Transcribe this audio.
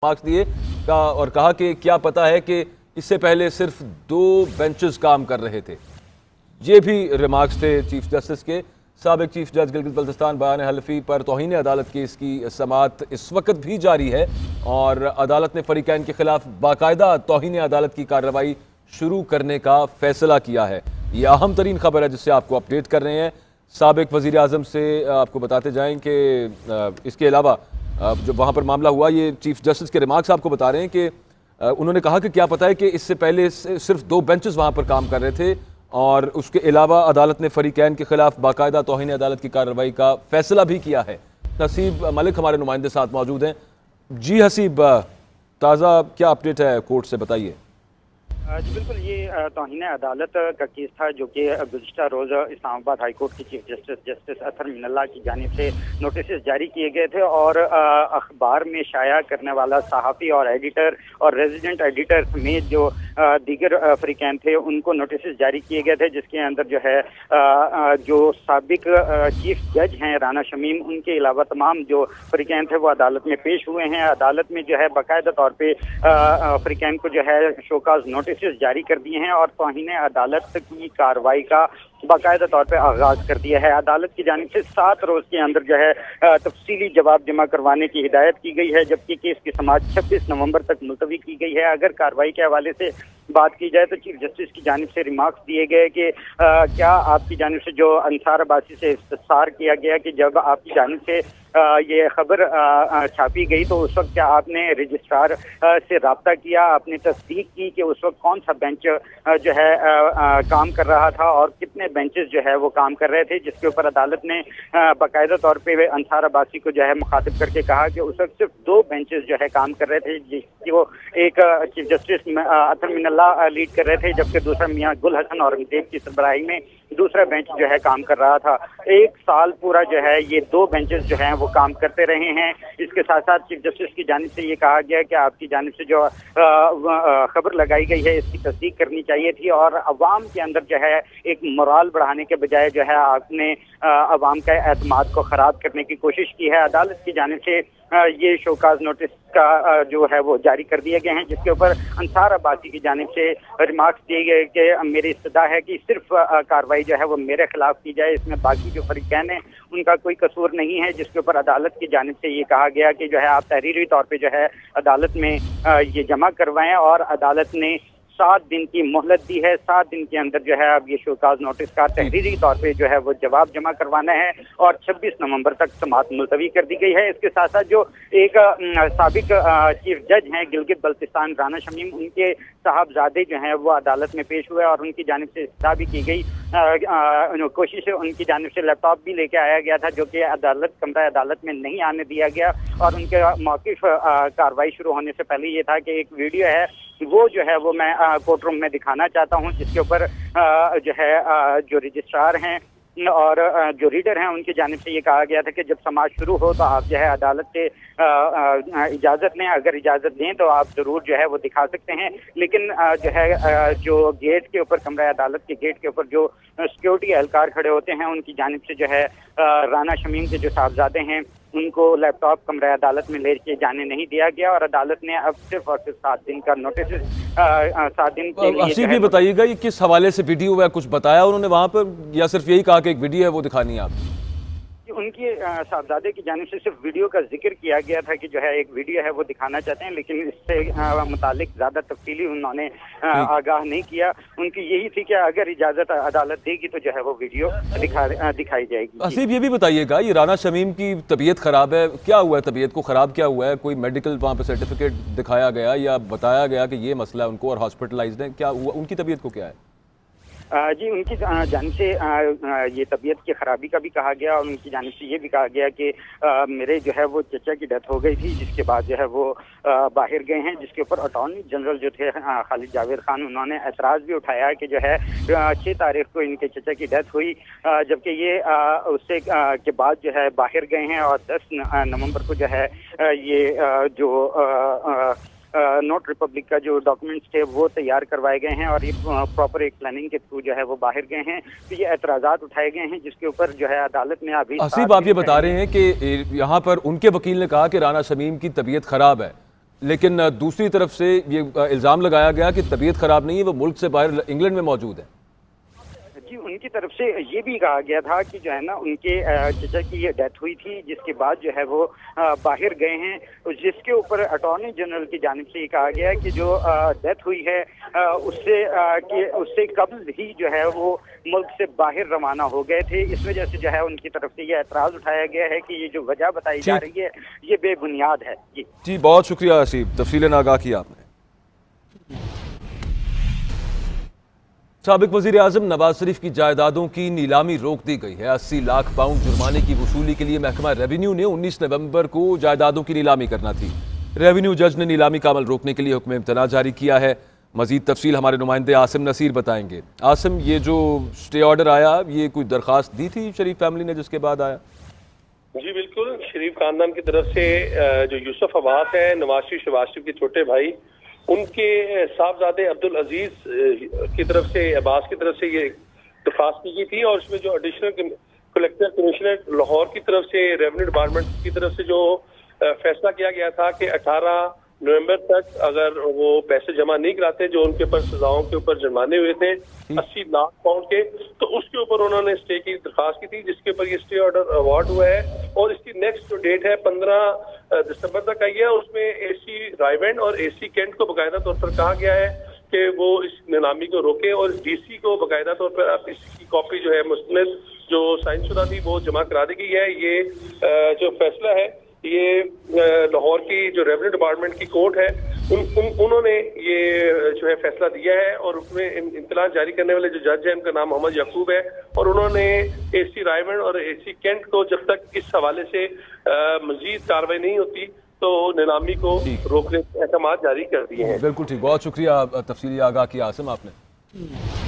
Marks दिए और कहा कि क्या पता है कि इससे पहले सिर्फ 2 बेंचेस काम कर रहे थे। ये भी रिमार्क्स थे चीफ जस्टिस के। साबिक चीफ जज गिलगित बल्तिस्तान बयान हल्फी पर तौहीन अदालत केस की समाअत इस वक्त भी जारी है और अदालत ने फरीकैन के खिलाफ बाकायदा तौहीन अदालत की कार्रवाई शुरू करने का फैसला किया है। ये अहम तरीन खबर है जिससे आपको अपडेट कर रहे हैं। साबिक वज़ीर आज़म से आपको बताते जाएं कि इसके अलावा जो वहाँ पर मामला हुआ, ये चीफ जस्टिस के रिमार्क्स आपको बता रहे हैं कि उन्होंने कहा कि क्या पता है कि इससे पहले सिर्फ 2 बेंचेस वहाँ पर काम कर रहे थे और उसके अलावा अदालत ने फरीकैन के खिलाफ बाकायदा तौहीन अदालत की कार्रवाई का फैसला भी किया है। हसीब मलिक हमारे नुमाइंदे साथ मौजूद हैं। जी हसीब, ताज़ा क्या अपडेट है कोर्ट से, बताइए। जी बिल्कुल, ये तौहीन अदालत का केस था जो कि गुज़िश्ता रोज़ इस्लामाबाद हाई कोर्ट के चीफ जस्टिस अतर मिनल्ला की जानिब से नोटिस जारी किए गए थे और अखबार में शाया करने वाला सहाफ़ी और एडिटर और रेजिडेंट एडिटर समेत जो दीगर फरीकैन थे उनको नोटिस जारी किए गए थे, जिसके अंदर जो है जो साबिक चीफ जज हैं राना शमीम, उनके अलावा तमाम जो फरीकैन थे वो अदालत में पेश हुए हैं। अदालत में जो है बाकायदा तौर पर फरीकैन को जो है शोकाज नोटिस जारी कर दिए हैं और तौहीन अदालत की कार्रवाई का बाकायदा तौर पे आगाज कर दिया है। अदालत की जानिब से 7 रोज के अंदर जो है तफसीली जवाब जमा करवाने की हिदायत की गई है, जबकि केस की समाअत 26 नवंबर तक मुलतवी की गई है। अगर कार्रवाई के हवाले से बात की जाए तो चीफ जस्टिस की जानिब से रिमार्क्स दिए गए कि क्या आपकी जानिब से जो अंसार अब्बासी से इस्तफसार किया गया कि जब आपकी जानिब से ये खबर छापी गई तो उस वक्त क्या आपने रजिस्ट्रार से रब्ता किया, आपने तस्दीक की कि उस वक्त कौन सा बेंच जो है काम कर रहा था और कितने बेंचेस जो है वो काम कर रहे थे, जिसके ऊपर अदालत ने बाकायदा तौर पे अंसार अब्बासी को जो है मुखातिब करके कहा कि उस वक्त सिर्फ 2 बेंचेस जो है काम कर रहे थे, जिसकी वो एक चीफ जस्टिस अतर मिनल्ला लीड कर रहे थे, जबकि दूसरा मियां गुल हसन और देव की सरबराही में दूसरा बेंच जो है काम कर रहा था। 1 साल पूरा जो है ये 2 बेंचेस जो हैं वो काम करते रहे हैं। इसके साथ साथ चीफ जस्टिस की जानिब से ये कहा गया कि आपकी जानिब से जो खबर लगाई गई है इसकी तस्दीक करनी चाहिए थी और अवाम के अंदर जो है एक मोराल बढ़ाने के बजाय जो है आपने अवाम का एतमाद को खराब करने की कोशिश की है। अदालत की जानिब से ये शोकाज नोटिस का जो है वो जारी कर दिए गए हैं, जिसके ऊपर अंसार अब्बासी की जानिब से रिमार्क्स दिए गए कि मेरी इस्तदा है कि सिर्फ कार्रवाई जो है वो मेरे खिलाफ की जाए, इसमें बाकी जो फरीकैन हैं उनका कोई कसूर नहीं है। जिसके ऊपर अदालत की जानिब से ये कहा गया कि जो है आप तहरीरी तौर पे जो है अदालत में ये जमा करवाएं और अदालत ने 7 दिन की मोहलत दी है। 7 दिन के अंदर जो है अब ये शोकाज नोटिस का तहरीरी तौर पे जो है वो जवाब जमा करवाना है और 26 नवंबर तक समाअत मुलतवी कर दी गई है। इसके साथ साथ जो एक साबिक चीफ जज हैं गिलगित बल्तिस्तान राना शमीम, उनके साहबजादे जो हैं वो अदालत में पेश हुए और उनकी जानिब से इस्तदा भी की गई। कोशिश है उनकी जानिब से लैपटॉप भी लेके आया गया था जो कि कमरा अदालत में नहीं आने दिया गया और उनके मौक़िफ़ कार्रवाई शुरू होने से पहले ये था कि एक वीडियो है वो जो है वो मैं कोर्ट रूम में दिखाना चाहता हूँ, जिसके ऊपर जो है जो रजिस्ट्रार हैं और जो रीडर हैं उनकी जानिब से ये कहा गया था कि जब समाअत शुरू हो तो आप जो है अदालत से इजाज़त लें, अगर इजाज़त दें तो आप ज़रूर जो है वो दिखा सकते हैं। लेकिन जो है जो गेट के ऊपर कमरा अदालत के गेट के ऊपर जो सिक्योरिटी एहलकार खड़े होते हैं उनकी जानिब से जो है राना शमीम के जो साहबजादे हैं उनको लैपटॉप कमरा अदालत में लेके जाने नहीं दिया गया और अदालत ने अब सिर्फ और सिर्फ 7 दिन का नोटिस 7 दिन के लिए। असीब भी बताइएगा ये किस हवाले से वीडियो है, कुछ बताया उन्होंने वहाँ पर या सिर्फ यही कहा कि एक वीडियो है वो दिखानी है आप? उनकी साहबजादे की जानिब से सिर्फ वीडियो का जिक्र किया गया था कि जो है एक वीडियो है वो दिखाना चाहते हैं, लेकिन इससे मुतालिक ज़्यादा तफसीली उन्होंने आगाह नहीं किया। उनकी यही थी कि अगर इजाज़त अदालत देगी तो जो है वो वीडियो दिखाई जाएगी। असीब ये भी बताइएगा, ये राना शमीम की तबीयत ख़राब है, क्या हुआ है, तबीयत को ख़राब क्या हुआ है? कोई मेडिकल वहाँ पर सर्टिफिकेट दिखाया गया या बताया गया कि ये मसला है उनको और हॉस्पिटलाइज्ड है, क्या हुआ, उनकी तबीयत को क्या है? जी उनकी जानिब से ये तबीयत की खराबी का भी कहा गया और उनकी जानिब से ये भी कहा गया कि मेरे जो है वो चचा की डेथ हो गई थी, जिसके बाद जो है वो बाहर गए हैं, जिसके ऊपर अटॉर्नी जनरल जो थे खालिद जावेद खान, उन्होंने एतराज़ भी उठाया कि जो है 6 तारीख को इनके चचा की डेथ हुई, जबकि ये उससे के बाद जो है बाहर गए हैं और 10 नवंबर को जो है ये जो नोट रिपब्लिक का जो डॉक्यूमेंट्स थे वो तैयार करवाए गए हैं और ये प्रॉपर एक प्लानिंग के थ्रू जो है वो बाहर गए हैं, तो ये एतराज़ात उठाए गए हैं जिसके ऊपर जो है अदालत में अभी। असीब आप ये बता रहे हैं कि यहाँ पर उनके वकील ने कहा कि राना शमीम की तबीयत ख़राब है, लेकिन दूसरी तरफ से ये इल्ज़ाम लगाया गया कि तबीयत खराब नहीं है, वो मुल्क से बाहर इंग्लैंड में मौजूद है। जी, उनकी तरफ से ये भी कहा गया था कि जो है ना उनके चचा की ये डेथ हुई थी, जिसके बाद जो है वो बाहर गए हैं, जिसके ऊपर अटॉर्नी जनरल की जानिब से ये कहा गया है कि जो डेथ हुई है उससे कबल ही जो है वो मुल्क से बाहर रवाना हो गए थे। इस वजह से जो है उनकी तरफ से ये एतराज उठाया गया है कि ये जो वजह बताई जा रही है ये बेबुनियाद है। जी बहुत शुक्रिया आसिफ, तफसीलन आगाह किया आपने। साबिक वजीर आजम नवाज शरीफ की जायदादों की नीलामी रोक दी गई है। 80 लाख पाउंड जुर्माने की वसूली के लिए महकमा रेवेन्यू ने 19 नवंबर को जायदादों की नीलामी करना थी। रेवेन्यू जज ने नीलामी का अमल रोकने के लिए हुक्म इम्तना जारी किया है। मजीद तफसील हमारे नुमाइंदे आसिम नसीर बताएंगे। आसिम, ये जो स्टे ऑर्डर आया, ये कोई दरखास्त दी थी शरीफ फैमिली ने जिसके बाद आया? जी बिल्कुल, शरीफ खानदान की तरफ से जो यूसुफ अब्बास है, नवाज शरीफ शहबाज शरीफ के छोटे भाई, उनके साहबजादे अब्दुल अजीज की तरफ से, अब्बास की तरफ से ये दरखास्त की गई थी। और इसमें जो एडिशनल कलेक्टर कमिश्नर लाहौर की तरफ से, रेवेन्यू डिपार्टमेंट की तरफ से जो फैसला किया गया था कि 18 नवंबर तक अगर वो पैसे जमा नहीं कराते जो उनके ऊपर सजाओं के ऊपर जुर्माने हुए थे 80 लाख पाउंड के, तो उसके ऊपर उन्होंने स्टे की दरखास्त की थी, जिसके ऊपर ये स्टे ऑर्डर अवार्ड हुआ है। और इसकी नेक्स्ट जो डेट है 15 दिसंबर तक आई है। उसमें AC रायवेंड और AC कैंट को बाकायदा तौर पर कहा गया है कि वो इस नीलामी को रोके, और DC को बाकायदा तौर पर आप इसकी कॉपी जो है मुस्तनद जो साइन शुदा थी वो जमा करा दी गई है। ये जो फैसला है ये लाहौर की जो रेवेन्यू डिपार्टमेंट की कोर्ट है उन्होंने ये जो है फैसला दिया है। और उसमें इत्तला जारी करने वाले जो जज है उनका नाम मोहम्मद याकूब है, और उन्होंने AC रायवेंड और AC कैंट को जब तक इस हवाले से मजीद कार्रवाई नहीं होती तो नीलामी को रोकने के अहकाम जारी कर दिए हैं। बिल्कुल ठीक, बहुत शुक्रिया तफसीली आगाह किया आसिम आपने।